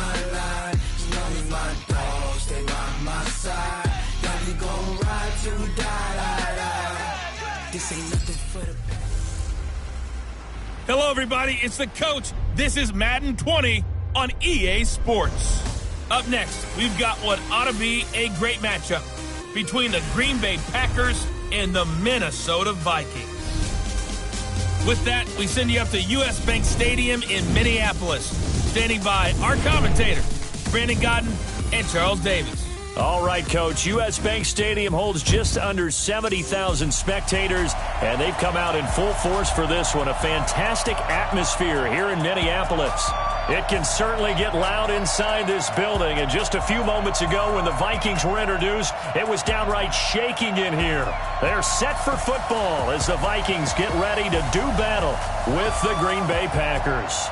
my line. You know me, my dogs, stay by my side. Yeah, we gon' ride till we die. This ain't nothing for the... Hello, everybody. It's the coach. This is Madden 20 on EA Sports. Up next, we've got what ought to be a great matchup between the Green Bay Packers and the Minnesota Vikings. With that, we send you up to US Bank Stadium in Minneapolis. Standing by our commentators, Brandon Godden and Charles Davis. All right, Coach. US Bank Stadium holds just under 70,000 spectators, and they've come out in full force for this one. A fantastic atmosphere here in Minneapolis. It can certainly get loud inside this building, and just a few moments ago when the Vikings were introduced, it was downright shaking in here. They're set for football as the Vikings get ready to do battle with the Green Bay Packers.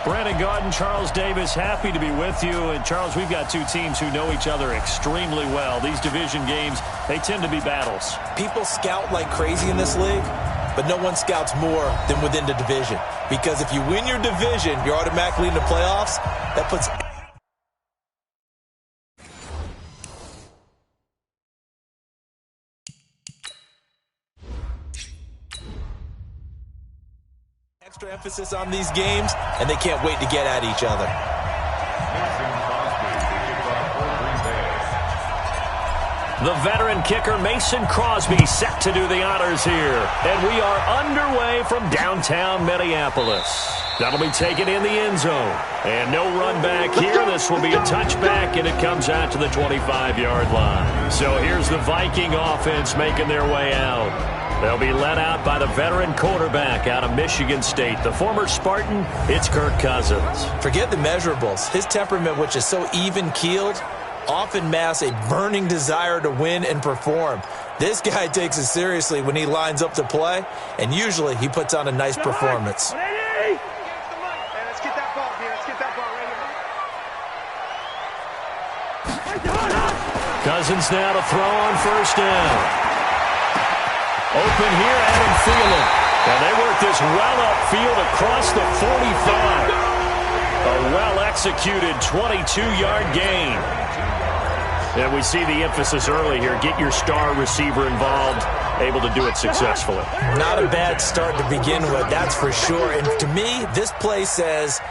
Brandon Gaudin, Charles Davis, happy to be with you. And, Charles, we've got two teams who know each other extremely well. These division games, they tend to be battles. People scout like crazy in this league, but no one scouts more than within the division. Because if you win your division, you're automatically in the playoffs. That puts... extra emphasis on these games, and they can't wait to get at each other. The veteran kicker Mason Crosby set to do the honors here. And we are underway from downtown Minneapolis. That'll be taken in the end zone. And no run back here. This will be a touchback, and it comes out to the 25-yard line. So here's the Viking offense making their way out. They'll be led out by the veteran quarterback out of Michigan State. The former Spartan, it's Kirk Cousins. Forget the measurables. His temperament, which is so even-keeled, often masks a burning desire to win and perform. This guy takes it seriously when he lines up to play, and usually he puts on a nice performance. Let's get that ball here. Let's get that ball right here. Cousins now to throw on first down. Open here, Adam Thielen. And they work this well upfield across the 45. A well-executed 22-yard gain. And we see the emphasis early here. Get your star receiver involved, able to do it successfully. Not a bad start to begin with, that's for sure. And to me, this play says,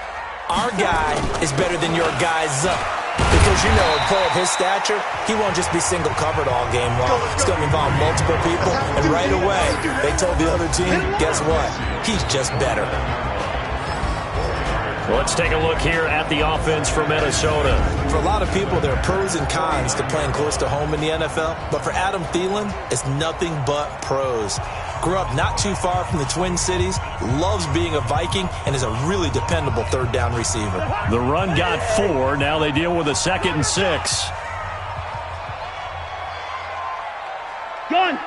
our guy is better than your guy's up. Because, you know, a player of his stature, he won't just be single-covered all game long. He's going to involve multiple people, and right away, they told the other team, guess what? He's just better. Well, let's take a look here at the offense for Minnesota. For a lot of people, there are pros and cons to playing close to home in the NFL, but for Adam Thielen, it's nothing but pros. Grew up not too far from the Twin Cities, loves being a Viking, and is a really dependable third-down receiver. The run got 4. Now they deal with a 2nd and 6. Gun!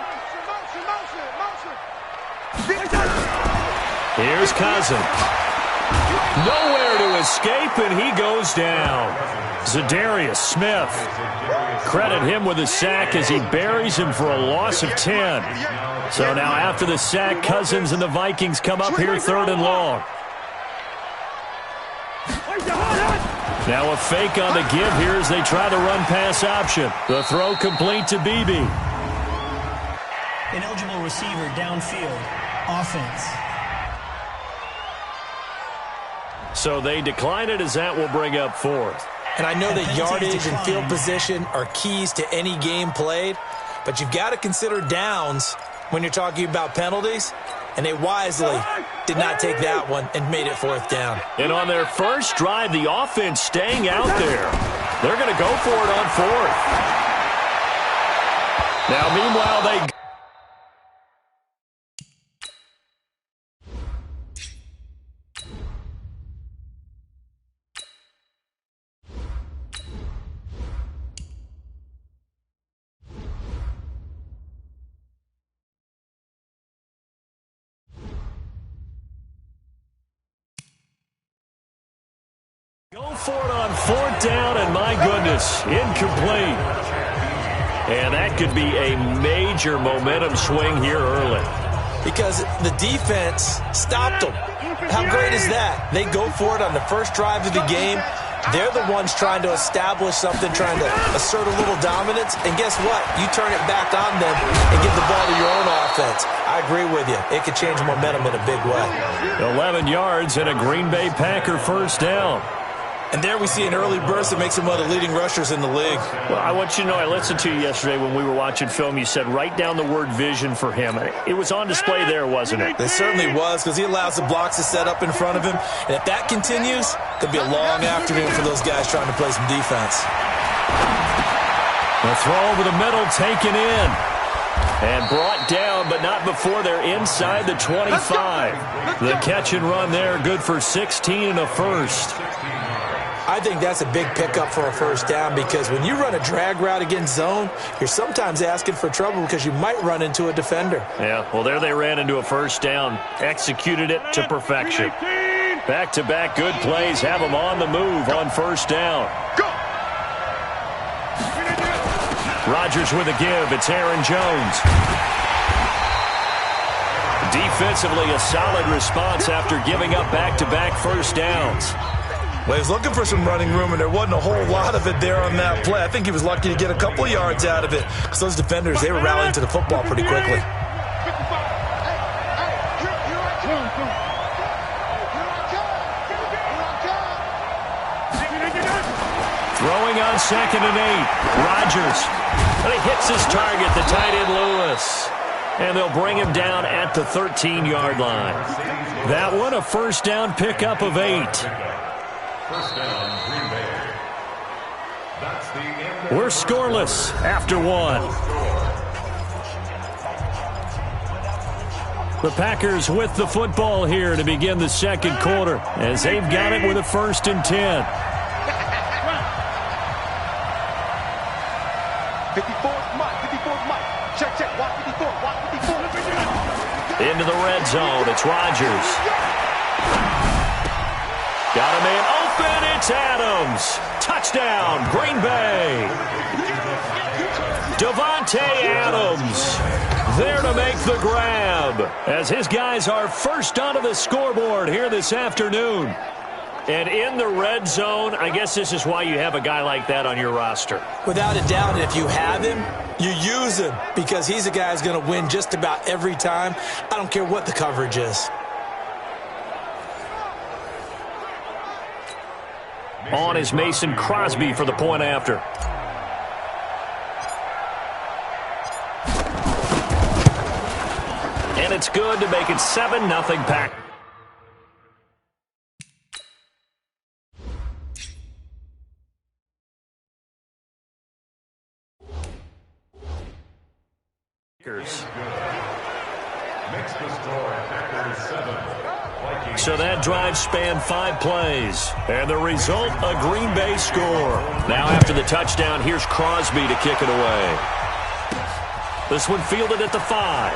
Here's Cousins. Nowhere to escape, and he goes down. Zadarius Smith. Credit him with a sack as he buries him for a loss of 10. So now after the sack, Cousins and the Vikings come up here 3rd and long. Now a fake on the give here as they try the run-pass option. The throw complete to Beebe. Ineligible receiver downfield. Offense. So they decline it as that will bring up 4th. And I know that yardage and field position are keys to any game played, but you've got to consider downs when you're talking about penalties, and they wisely did not take that one and made it 4th down. And on their first drive, the offense staying out there. They're going to go for it on 4th. Now, meanwhile, they... Go for it on 4th down, and my goodness, incomplete. And that could be a major momentum swing here early. because the defense stopped them. How great is that? They go for it on the first drive of the game. They're the ones trying to establish something, trying to assert a little dominance. And guess what? You turn it back on them and give the ball to your own offense. I agree with you. It could change momentum in a big way. 11 yards and a Green Bay Packer first down. And there we see an early burst that makes him one of the leading rushers in the league. Well, I want you to know, I listened to you yesterday when we were watching film. You said write down the word vision for him. It was on display there, wasn't it? It certainly was, because he allows the blocks to set up in front of him. And if that continues, it could be a long afternoon for those guys trying to play some defense. The throw over the middle, taken in. And brought down, but not before they're inside the 25. The catch and run there, good for 16 and a first. I think that's a big pickup for a first down, because when you run a drag route against zone, you're sometimes asking for trouble because you might run into a defender. Yeah, well, there they ran into a first down. Executed it to perfection. Back-to-back good plays have them on the move on first down. Rodgers with a give. It's Aaron Jones. Defensively, a solid response after giving up back-to-back first downs. Well, he was looking for some running room, and there wasn't a whole lot of it there on that play. I think he was lucky to get a couple of yards out of it, because those defenders, they were rallying to the football pretty quickly. Throwing on 2nd and 8. Rodgers. But he hits his target, the tight end Lewis. And they'll bring him down at the 13-yard line. That one, a first down pickup of 8. First down, Green Bay. That's the end. We're scoreless after one. The Packers with the football here to begin the second quarter, as they've got it with a 1st and 10. 54's Mike. 54's Mike. Check. Watch 54. Watch 54. Into the red zone. It's Rodgers. Got a man open. It's Adams. Touchdown, Green Bay. Davante Adams there to make the grab, as his guys are first onto the scoreboard here this afternoon. And in the red zone, I guess this is why you have a guy like that on your roster. Without a doubt, and if you have him, you use him, because he's a guy who's going to win just about every time. I don't care what the coverage is. On is Mason Crosby for the point after. And it's good to make it 7-0 Pack. Makes the score Packers 7. Vikings. So that drive spanned 5 plays. And the result, a Green Bay score. Now after the touchdown, here's Crosby to kick it away. This one fielded at the 5.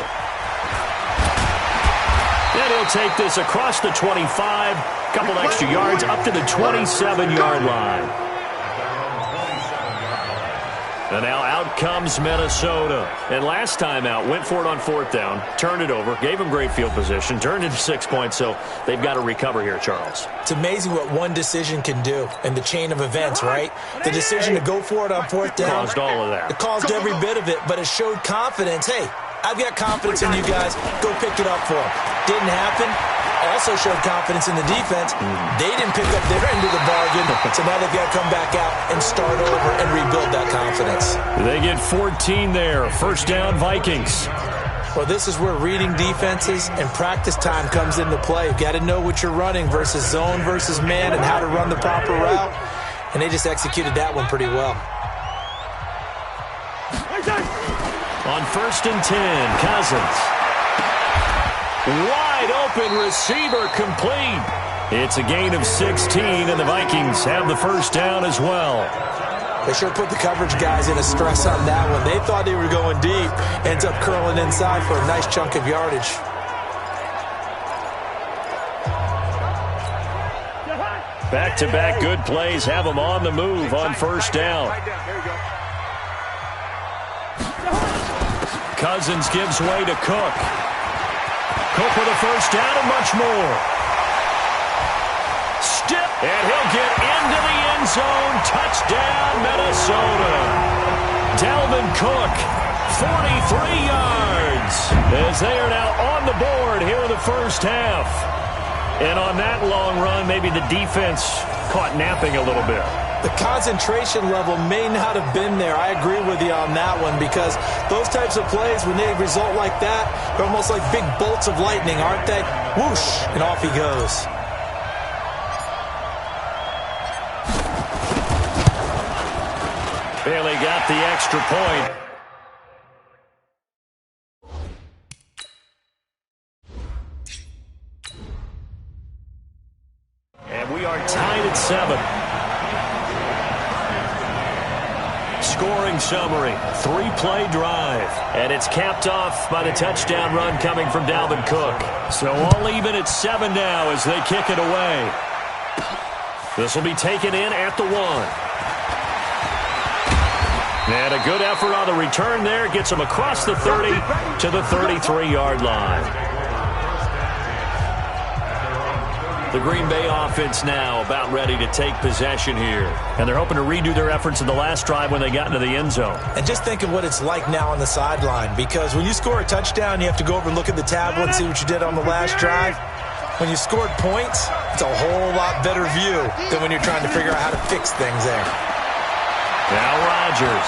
And he'll take this across the 25. Couple extra yards up to the 27-yard line. And now out comes Minnesota. And last time out, went for it on 4th down, turned it over, gave them great field position, turned into 6 points, so they've got to recover here, Charles. It's amazing what one decision can do in the chain of events, right? The decision to go for it on 4th down. Caused all of that. It caused every bit of it, but it showed confidence. Hey, I've got confidence in you guys. Go pick it up for them. Didn't happen. Also showed confidence in the defense. They didn't pick up their end of the bargain, so now they've got to come back out and start over and rebuild that confidence. They get 14 there. First down, Vikings. Well, this is where reading defenses and practice time comes into play. You've got to know what you're running versus zone versus man and how to run the proper route. And they just executed that one pretty well. On 1st and 10, Cousins. Wide open receiver complete. It's a gain of 16, and the Vikings have the first down as well. They sure put the coverage guys in a stress on that one. They thought they were going deep. Ends up curling inside for a nice chunk of yardage. Back-to-back good plays have them on the move on first down. Cousins gives way to Cook. Cook with a first down and much more. Step, and he'll get into the end zone. Touchdown, Minnesota. Dalvin Cook, 43 yards, as they are now on the board here in the first half. And on that long run, maybe the defense caught napping a little bit. The concentration level may not have been there. I agree with you on that one, because those types of plays, when they result like that, they're almost like big bolts of lightning, aren't they? Whoosh, and off he goes. Bailey got the extra point. And we are tied at 7. Scoring summary, 3-play drive. And it's capped off by the touchdown run coming from Dalvin Cook. So all even at 7 now as they kick it away. This will be taken in at the 1. And a good effort on the return there. Gets him across the 30 to the 33-yard line. The Green Bay offense now about ready to take possession here. And they're hoping to redo their efforts in the last drive when they got into the end zone. And just think of what it's like now on the sideline, because when you score a touchdown, you have to go over and look at the tablet and see what you did on the last drive. When you scored points, it's a whole lot better view than when you're trying to figure out how to fix things there. Now Rodgers.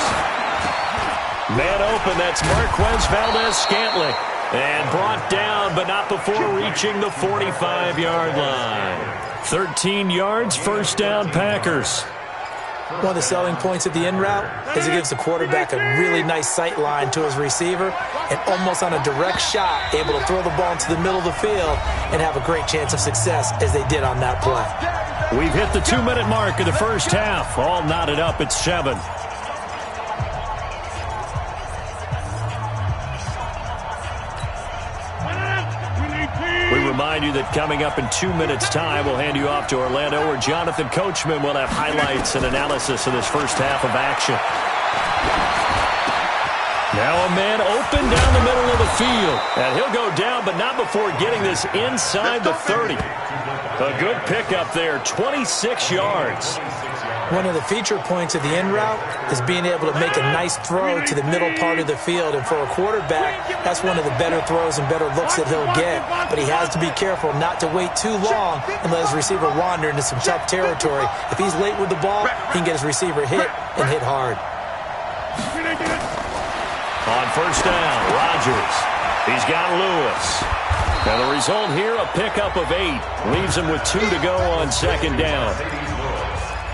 Man open, that's Marquez Valdez-Scantling. And brought down, but not before reaching the 45-yard line. 13 yards, first down, Packers. One of the selling points of the in route is it gives the quarterback a really nice sight line to his receiver, and almost on a direct shot, able to throw the ball into the middle of the field and have a great chance of success as they did on that play. We've hit the 2-minute mark of the first half. All knotted up at 7. We remind you that coming up in 2 minutes' time, we'll hand you off to Orlando, where Jonathan Coachman will have highlights and analysis of this first half of action. Now a man open down the middle of the field. And he'll go down, but not before getting this inside the 30. A good pickup there, 26 yards. One of the feature points of the in route is being able to make a nice throw to the middle part of the field. And for a quarterback, that's one of the better throws and better looks that he'll get. But he has to be careful not to wait too long and let his receiver wander into some tough territory. If he's late with the ball, he can get his receiver hit and hit hard. On first down, Rodgers. He's got Lewis. And the result here, a pickup of 8. Leaves him with 2 to go on second down.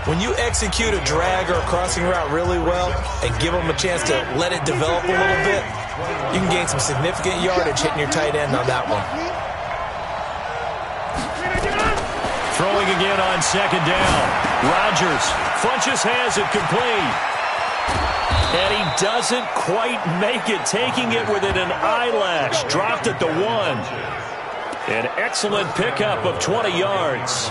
When you execute a drag or a crossing route really well and give them a chance to let it develop a little bit, you can gain some significant yardage hitting your tight end on that one. Throwing again on second down. Rodgers. Funches has it complete. And he doesn't quite make it, taking it within an eyelash. Dropped at the 1. An excellent pickup of 20 yards.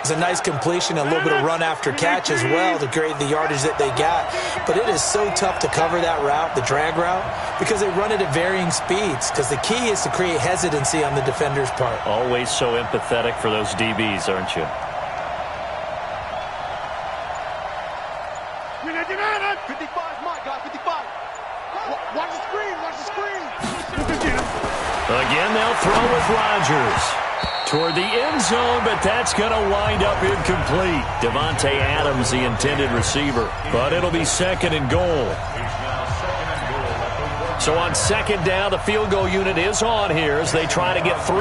It's a nice completion, a little bit of run after catch as well to create the yardage that they got. But it is so tough to cover that route, the drag route, because they run it at varying speeds. Because the key is to create hesitancy on the defender's part. Always so empathetic for those DBs, aren't you? 55, my guy, 55. Watch the screen, watch the screen. Again, they'll throw with Rodgers. Toward the end zone, but that's going to wind up incomplete. Devontae Adams, the intended receiver. But it'll be second and goal. So on second down, the field goal unit is on here as they try to get 3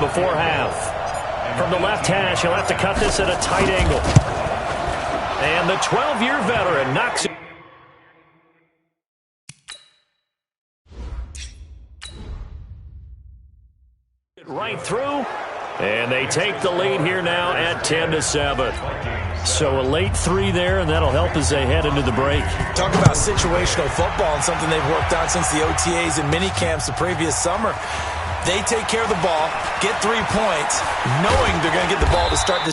before half. From the left hash, he'll have to cut this at a tight angle. And the 12-year veteran knocks it right through. And they take the lead here now at 10-7. So a late 3 there, and that'll help as they head into the break. Talk about situational football and something they've worked on since the OTAs and mini camps the previous summer. They take care of the ball, get 3 points, knowing they're going to get the ball to start this.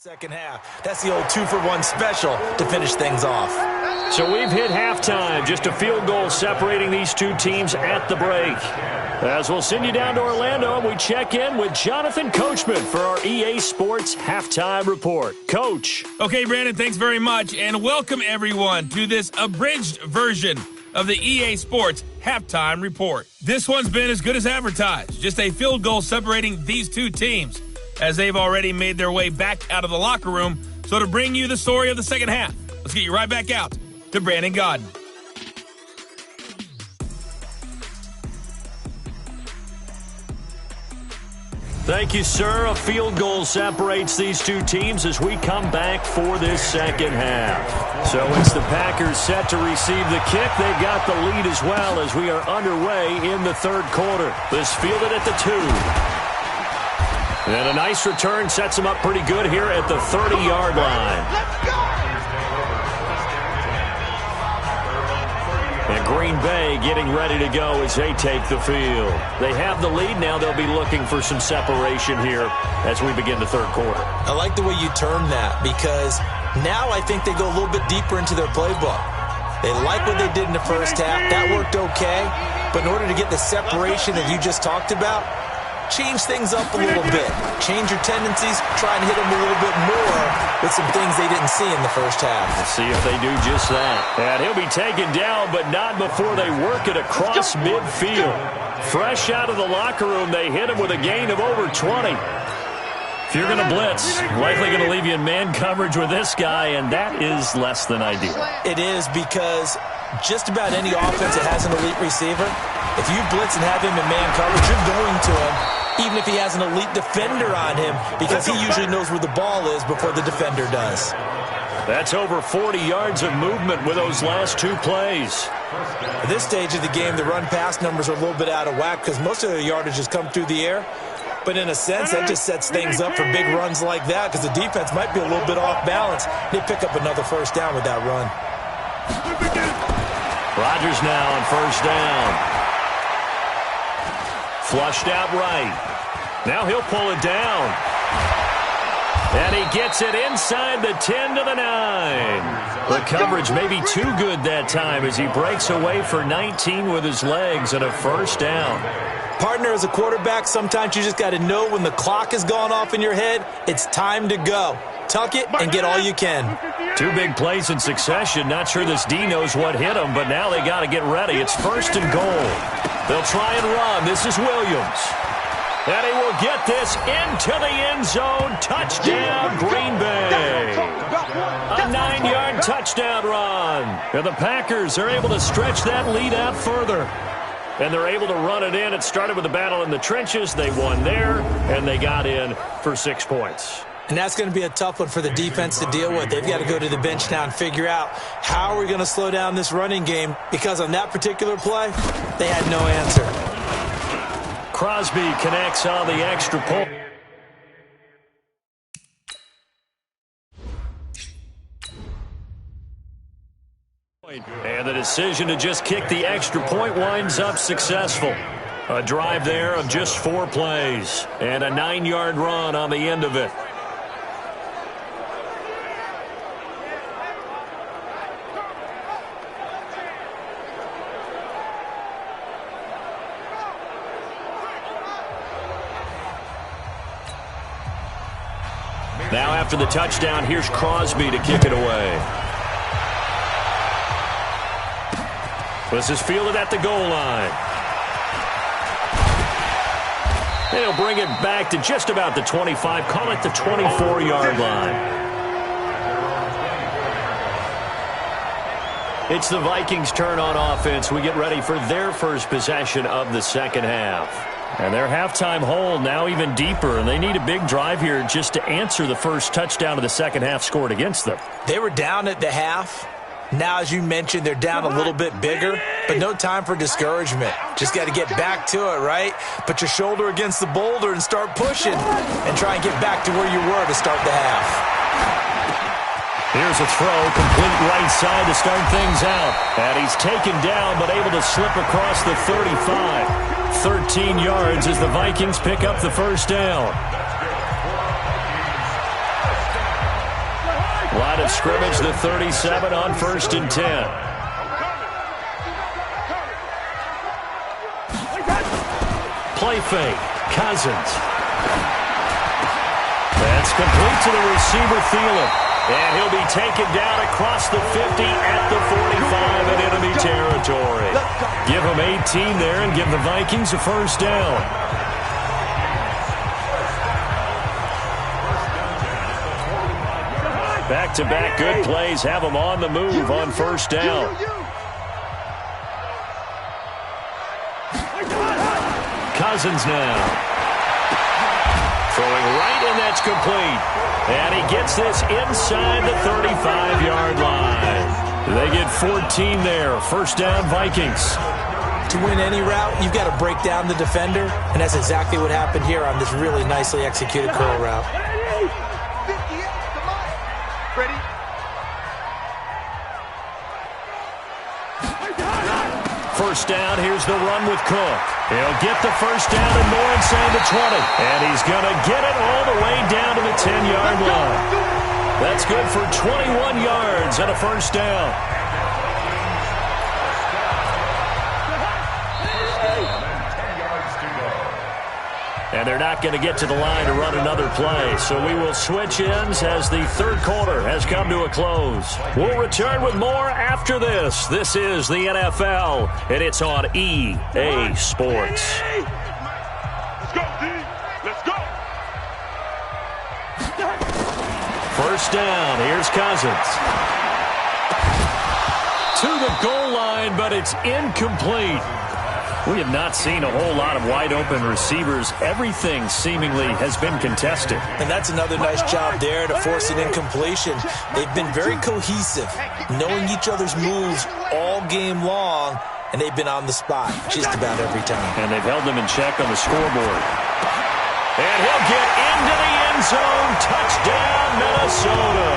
Second half. That's the old 2-for-1 special to finish things off. So we've hit halftime. Just a field goal separating these two teams at the break. As we'll send you down to Orlando, and we check in with Jonathan Coachman for our EA Sports Halftime Report. Coach. Okay, Brandon, thanks very much, and welcome everyone to this abridged version of the EA Sports Halftime Report. This one's been as good as advertised. Just a field goal separating these two teams, as they've already made their way back out of the locker room. So to bring you the story of the second half, let's get you right back out to Brandon Godden. Thank you, sir. A field goal separates these two teams as we come back for this second half. So it's the Packers set to receive the kick. They've got the lead as well as we are underway in the third quarter. This fielded at the 2. And a nice return sets him up pretty good here at the 30-yard line. And Green Bay getting ready to go as they take the field. They have the lead now. They'll be looking for some separation here as we begin the third quarter. I like the way you term that, because now I think they go a little bit deeper into their playbook. They like what they did in the first half. That worked okay. But in order to get the separation that you just talked about, change things up a little bit. Change your tendencies. Try and hit them a little bit more with some things they didn't see in the first half. Let's see if they do just that. And he'll be taken down, but not before they work it across midfield. Fresh out of the locker room, they hit him with a gain of over 20. If you're going to blitz, likely going to leave you in man coverage with this guy, and that is less than ideal. It is, because just about any offense that has an elite receiver, if you blitz and have him in man coverage, you're going to him, even if he has an elite defender on him, because he usually knows where the ball is before the defender does. That's over 40 yards of movement with those last two plays. At this stage of the game, the run-pass numbers are a little bit out of whack because most of their yardage has come through the air. But in a sense, that just sets things up for big runs like that, because the defense might be a little bit off balance. They pick up another first down with that run. Rodgers now on first down. Flushed out right. Now he'll pull it down. And he gets it inside the 10 to the 9. The coverage may be too good that time as he breaks away for 19 with his legs and a first down. Partner, as a quarterback, sometimes you just got to know when the clock has gone off in your head, it's time to go. Tuck it and get all you can. Two big plays in succession. Not sure this D knows what hit him, but now they got to get ready. It's first and goal. They'll try and run. This is Williams. And he will get this into the end zone. Touchdown, Green Bay. A 9-yard touchdown run. And the Packers are able to stretch that lead out further. And they're able to run it in. It started with a battle in the trenches. They won there, and they got in for 6 points. And that's going to be a tough one for the defense to deal with. They've got to go to the bench now and figure out how are we going to slow down this running game, because on that particular play, they had no answer. Crosby connects on the extra point. And the decision to just kick the extra point winds up successful. A drive there of just 4 plays and a 9-yard run on the end of it. Now after the touchdown, here's Crosby to kick it away. This is fielded at the goal line. They'll bring it back to just about the 25, call it the 24-yard line. It's the Vikings' turn on offense. We get ready for their first possession of the second half. And their halftime hole now even deeper, and they need a big drive here just to answer the first touchdown of the second half scored against them. They were down at the half. Now, as you mentioned, they're down a little bit bigger, but no time for discouragement. Just got to get back to it, right? Put your shoulder against the boulder and start pushing and try and get back to where you were to start the half. Here's a throw, complete right side to start things out. And he's taken down, but able to slip across the 35. 13 yards as the Vikings pick up the first down. Line of scrimmage, the 37 on 1st and 10. Play fake. Cousins. That's complete to the receiver, Thielen. And he'll be taken down across the 50 at the 45 in enemy territory. Give him 18 there and give the Vikings a first down. Back-to-back good plays have them on the move on first down. Cousins now. Throwing right, and that's complete. And he gets this inside the 35-yard line. They get 14 there. First down, Vikings. To win any route, you've got to break down the defender, and that's exactly what happened here on this really nicely executed curl route. Ready? First down, here's the run with Cook. He'll get the first down and more inside the 20. And he's going to get it all the way down to the 10-yard line. That's good for 21 yards and a first down. And they're not going to get to the line to run another play. So we will switch ends as the third quarter has come to a close. We'll return with more after this. This is the NFL, and it's on EA Sports. Let's go, D. Let's go. First down. Here's Cousins. To the goal line, but it's incomplete. We have not seen a whole lot of wide-open receivers. Everything seemingly has been contested. And that's another nice job there to force an incompletion. They've been very cohesive, knowing each other's moves all game long, and they've been on the spot just about every time. And they've held them in check on the scoreboard. And he'll get into the end zone. Touchdown, Minnesota.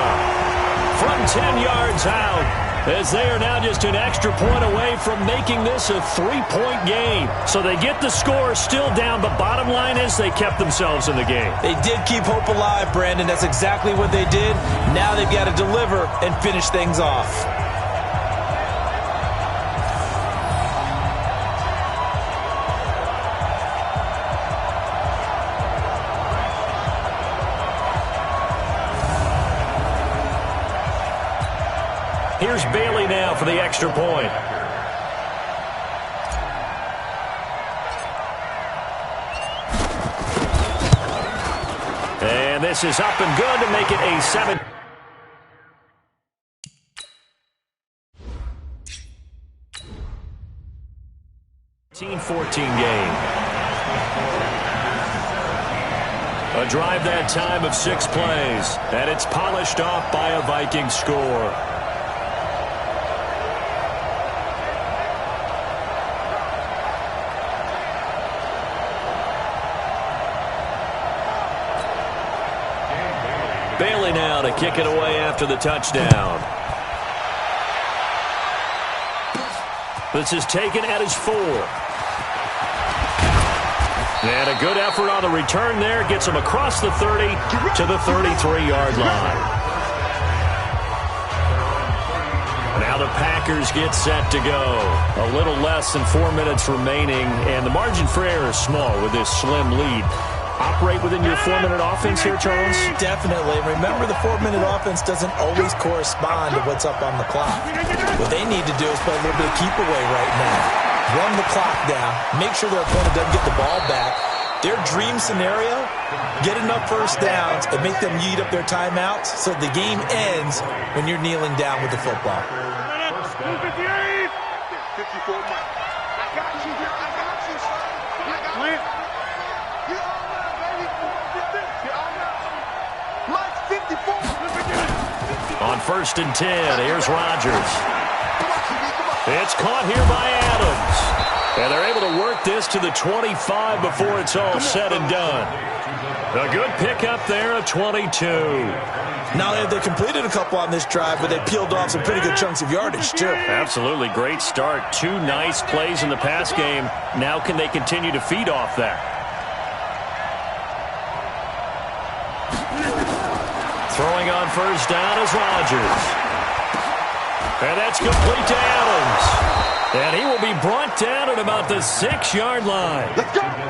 From 10 yards out. As they are now just an extra point away from making this a 3-point game. So they get the score still down, but bottom line is they kept themselves in the game. They did keep hope alive, Brandon. That's exactly what they did. Now they've got to deliver and finish things off. Here's Bailey now for the extra point. And this is up and good to make it a 17-14 game. A drive that time of 6 plays, and it's polished off by a Viking score. Bailey now to kick it away after the touchdown. This is taken at his 4. And a good effort on the return there. Gets him across the 30 to the 33-yard line. Now the Packers get set to go. A little less than 4 minutes remaining. And the margin for error is small with this slim lead. Operate within your 4-minute offense here, Charles? Definitely. Remember, the 4-minute offense doesn't always correspond to what's up on the clock. What they need to do is play a little bit of keep away right now. Run the clock down. Make sure their opponent doesn't get the ball back. Their dream scenario, get enough first downs and make them eat up their timeouts so the game ends when you're kneeling down with the football. 258. 54 Mike. I got you. I got you, son. I got you. You all right, baby. You all right. Mike's 54. On 1st and 10, here's Rodgers. It's caught here by Adams. And they're able to work this to the 25 before it's all said and done. A good pickup there at 22. Not only have they completed a couple on this drive, but they peeled off some pretty good chunks of yardage, too. Absolutely. Great start. 2 nice plays in the pass game. Now can they continue to feed off that? Throwing on first down is Rodgers. And that's complete to Adams. And he will be brought down at about the 6-yard line.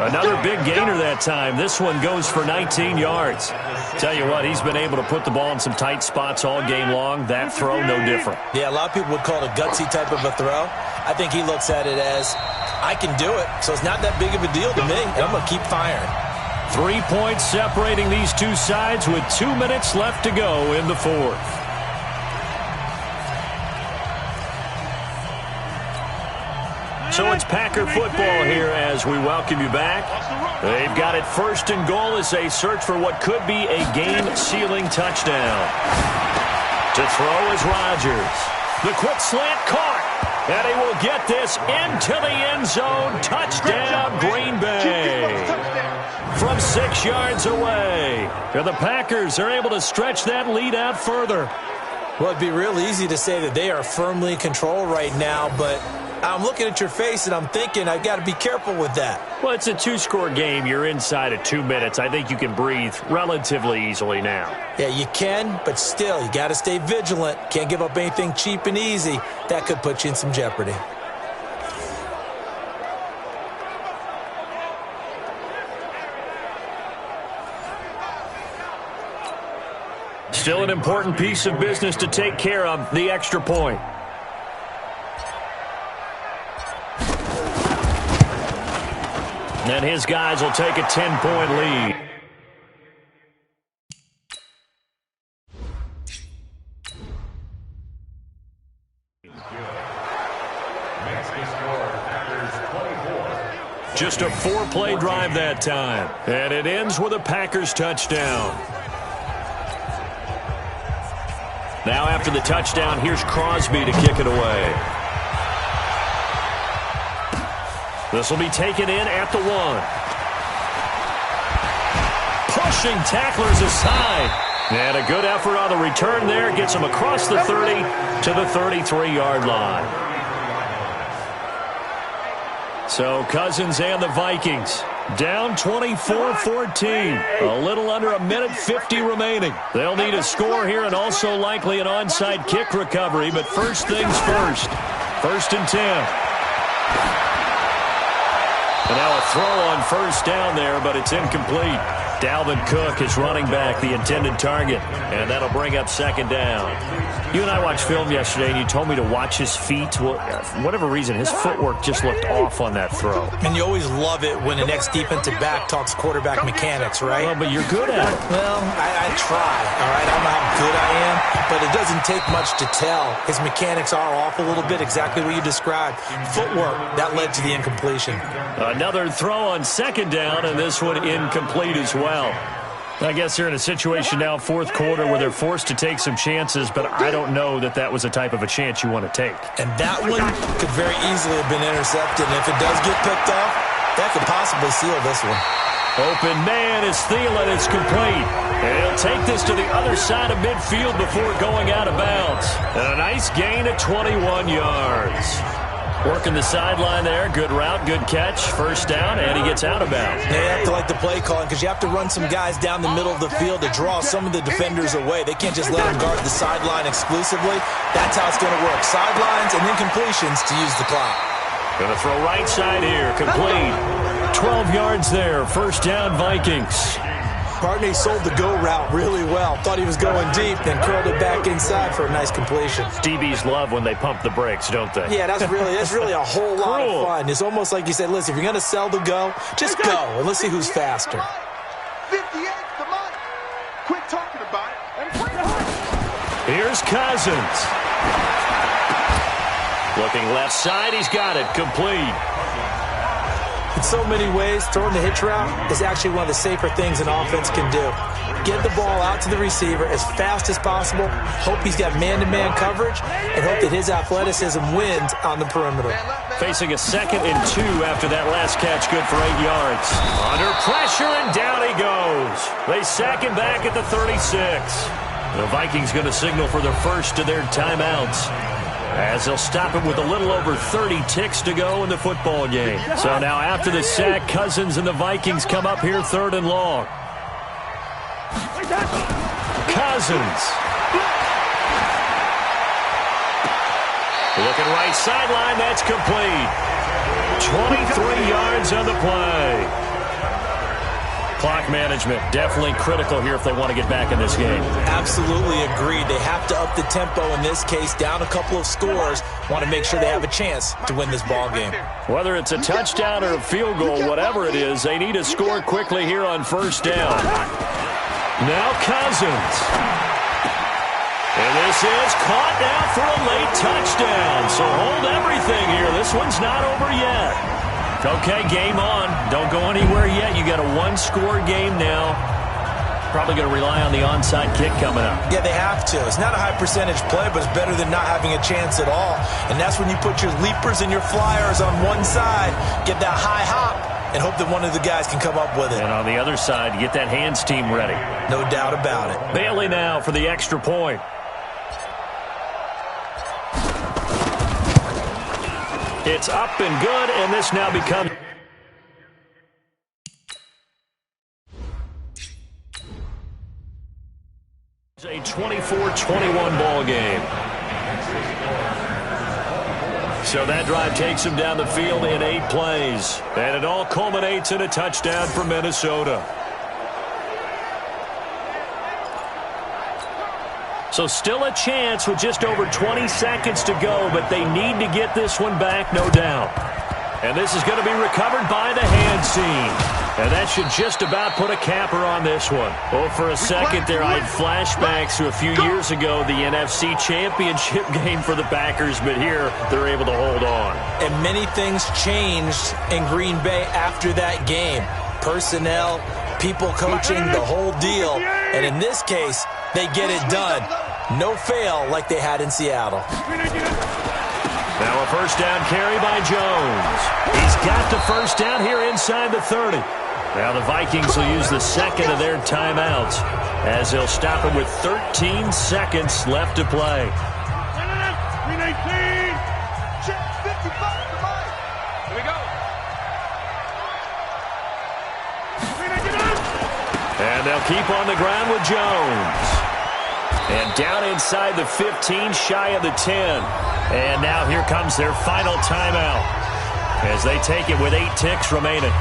Another big gainer that time. This one goes for 19 yards. Tell you what, he's been able to put the ball in some tight spots all game long. That throw, no different. Yeah, a lot of people would call it a gutsy type of a throw. I think he looks at it as, I can do it, so it's not that big of a deal to me, and I'm going to keep firing. 3 points separating these two sides with 2 minutes left to go in the fourth. So it's Packer football here as we welcome you back. They've got it first and goal as they search for what could be a game-sealing touchdown. To throw is Rodgers. The quick slant caught. And he will get this into the end zone. Touchdown, Green Bay. From 6 yards away. And the Packers are able to stretch that lead out further. Well, it'd be real easy to say that they are firmly in control right now, but I'm looking at your face and I'm thinking I've got to be careful with that. Well, it's a 2-score game. You're inside of 2 minutes. I think you can breathe relatively easily now. Yeah, you can, but still, you got to stay vigilant. Can't give up anything cheap and easy. That could put you in some jeopardy. Still an important piece of business to take care of, the extra point. And his guys will take a 10-point lead. Just a 4-play drive that time. And it ends with a Packers touchdown. Now after the touchdown, here's Crosby to kick it away. This will be taken in at the 1. Pushing tacklers aside. And a good effort on the return there. Gets him across the 30 to the 33-yard line. So Cousins and the Vikings down 24-14. A little under a minute 50 remaining. They'll need a score here and also likely an onside kick recovery. But first things first. 1st and 10. And now a throw on first down there, but it's incomplete. Dalvin Cook is running back, the intended target, and that'll bring up 2nd down. You and I watched film yesterday, and you told me to watch his feet. Well, for whatever reason, his footwork just looked off on that throw. And you always love it when the next defensive back talks quarterback mechanics, right? Well, but you're good at it. Well, I try, all right? I don't know how good I am, but it doesn't take much to tell. His mechanics are off a little bit, exactly what you described. Footwork, that led to the incompletion. Another throw on 2nd down, and this one incomplete as well. I guess they're in a situation now, 4th quarter, where they're forced to take some chances, but I don't know that that was the type of a chance you want to take. And that one could very easily have been intercepted, and if it does get picked off, that could possibly seal this one. Open man is Thielen. It's complete. And he'll take this to the other side of midfield before going out of bounds. And a nice gain of 21 yards. Working the sideline there. Good route, good catch. First down, and he gets out of bounds. They have to like the play calling because you have to run some guys down the middle of the field to draw some of the defenders away. They can't just let them guard the sideline exclusively. That's how it's going to work. Sidelines and then completions to use the clock. Going to throw right side here. Complete. 12 yards there. First down, Vikings. Barney sold the go route really well. Thought he was going deep, then curled it back inside for a nice completion. DBs love when they pump the brakes, don't they? Yeah, that's really a whole lot of fun. It's almost like you said, listen, if you're going to sell the go, just go, and let's see who's faster. 58, come on. Quit talking about it. Here's Cousins. Looking left side, he's got it. Complete. In so many ways, throwing the hitch route is actually one of the safer things an offense can do. Get the ball out to the receiver as fast as possible, hope he's got man-to-man coverage, and hope that his athleticism wins on the perimeter. Facing a 2nd and 2 after that last catch, good for 8 yards. Under pressure, and down he goes. They sack him back at the 36. The Vikings going to signal for the first of their timeouts, as they'll stop it with a little over 30 ticks to go in the football game. So now after the sack, Cousins and the Vikings come up here 3rd and long. Cousins. Looking right sideline, that's complete. 23 yards on the play. Clock management definitely critical here if they want to get back in this game. Absolutely agreed. They have to up the tempo in this case, down a couple of scores. Want to make sure they have a chance to win this ball game. Whether it's a touchdown or a field goal, whatever it is, they need to score quickly here on first down. Now Cousins. And this is caught now for a late touchdown. So hold everything here. This one's not over yet. Okay, game on. Don't go anywhere yet. You got a one-score game now. Probably going to rely on the onside kick coming up. Yeah, they have to. It's not a high-percentage play, but it's better than not having a chance at all. And that's when you put your leapers and your flyers on one side, get that high hop, and hope that one of the guys can come up with it. And on the other side, get that hands team ready. No doubt about it. Bailey now for the extra point. It's up and good, and this now becomes a 24-21 ball game. So that drive takes him down the field in 8 plays, and it all culminates in a touchdown for Minnesota. So still a chance with just over 20 seconds to go, but they need to get this one back, no doubt. And this is going to be recovered by the hands team. And that should just about put a capper on this one. Well, for a second there, I had flashbacks to a few years ago, the NFC Championship game for the Packers, but here they're able to hold on. And many things changed in Green Bay after that game. Personnel, people coaching, the whole deal. And in this case, they get it done. No fail like they had in Seattle. Now a first down carry by Jones. He's got the first down here inside the 30. Now the Vikings will use the second of their timeouts as they'll stop him with 13 seconds left to play. And they'll keep on the ground with Jones. And down inside the 15, shy of the 10. And now here comes their final timeout as they take it with 8 ticks remaining.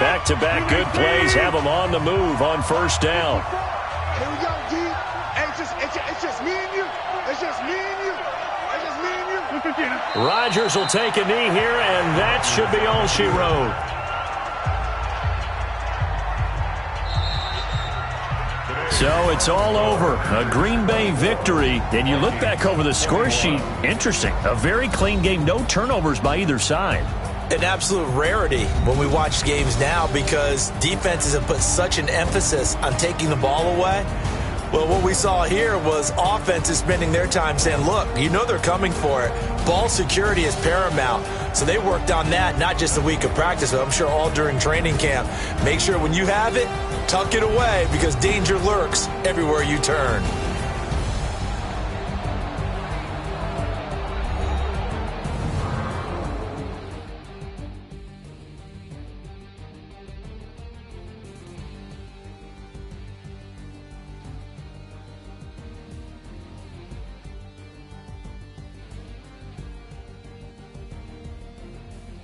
Back-to-back good plays have them on the move on first down. Here we go, G. Hey, it's just me and you. It's just me and you. It's just me and you. Rodgers will take a knee here, and that should be all she wrote. So it's all over. A Green Bay victory. And you look back over the score sheet. Interesting. A very clean game. No turnovers by either side. An absolute rarity when we watch games now because defenses have put such an emphasis on taking the ball away. Well, what we saw here was offenses spending their time saying, look, you know they're coming for it. Ball security is paramount. So they worked on that not just a week of practice, but I'm sure all during training camp. Make sure when you have it, tuck it away because danger lurks everywhere you turn.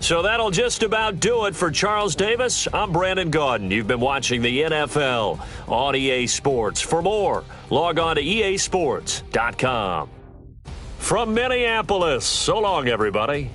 So that'll just about do it for Charles Davis. I'm Brandon Gaudin. You've been watching the NFL on EA Sports. For more, log on to easports.com. From Minneapolis, so long, everybody.